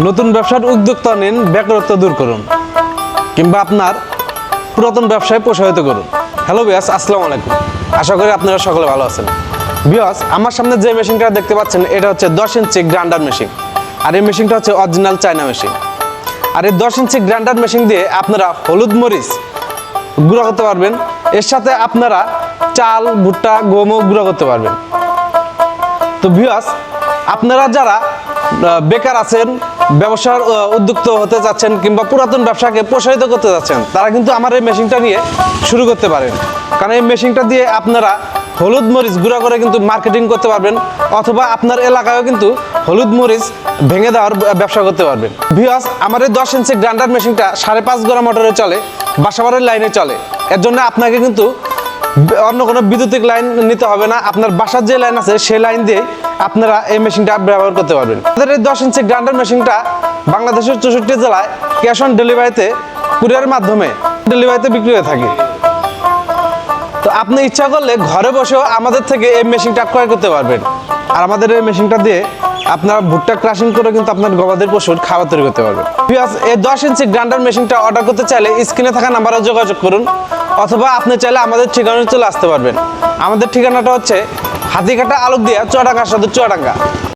নতুন ব্যবসার উদ্যোক্তা নিন, বেকারত্ব দূর করুন, কিংবা আপনার পুরাতন ব্যবসায় প্রসারিত করুন। হ্যালো ভিউয়ার্স, আসসালামু আলাইকুম। আশা করি আপনারা সকলে ভালো আছেন। ভিউয়ার্স, আমার সামনে যে মেশিনটা দেখতে পাচ্ছেন এটা হচ্ছে 10 ইঞ্চি গ্রাইন্ডার মেশিন। আর এই মেশিনটা হচ্ছে অরিজিনাল চায়না মেশিন। আর এই 10 ইঞ্চি গ্রাইন্ডার মেশিন দিয়ে আপনারা হলুদ মরিচ গুঁড়া করতে পারবেন। এর সাথে আপনারা চাল, ভুট্টা, গমও গুঁড়া করতে পারবেন। তো ভিউয়ার্স, আপনারা যারা বেকার আছেন, ব্যবসার উদ্যোক্তা হতে যাচ্ছেন, কিংবা পুরাতন ব্যবসাকে প্রসারিত করতে যাচ্ছেন, তারা কিন্তু আমার এই মেশিনটা নিয়ে শুরু করতে পারেন। কারণ এই মেশিনটা দিয়ে আপনারা হলুদ মরিচ গুঁড়া করে কিন্তু মার্কেটিং করতে পারবেন, অথবা আপনার এলাকায়ও কিন্তু হলুদ মরিচ ভেঙে দেওয়ার ব্যবসা করতে পারবেন। ভিউয়ার্স, আমার এই 10 ইঞ্চি গ্রাইন্ডার মেশিনটা 5.5 গড়া মোটরে চলে, বাসাবাড়ির লাইনে চলে। এর জন্য আপনাকে কিন্তু অন্য কোনো বৈদ্যুতিক লাইন নিতে হবে না। আপনার বাসার যে লাইন আছে সেই লাইন দিয়ে আপনারা এই মেশিনটা ব্যবহার করতে পারবেন। আমাদের এই 10 ইঞ্চি গ্রাইন্ডার মেশিনটা বাংলাদেশের 64 জেলায় ক্যাশ অন ডেলিভারিতে, কুরিয়ারের মাধ্যমে ডেলিভারিতে বিক্রি হয়ে থাকে। তো আপনি ইচ্ছা করলে ঘরে বসেও আমাদের থেকে এই মেশিনটা ক্রয় করতে পারবেন। আর আমাদের এই মেশিনটা দিয়ে আপনারা ভুট্টা ক্রাশিং করে কিন্তু আপনার গবাদি পশুর খাবার তৈরি করতে পারবেন। এই 10 ইঞ্চি গ্রাইন্ডার মেশিনটা অর্ডার করতে চাইলে স্ক্রিনে থাকা নাম্বারে যোগাযোগ করুন, অথবা আপনি চাইলে আমাদের ঠিকানায় চলে আসতে পারবেন। আমাদের ঠিকানাটা হচ্ছে হাতিঘাটা আলোকদিয়া, চুয়াডাঙ্গা সদর, চুয়াডাঙ্গা।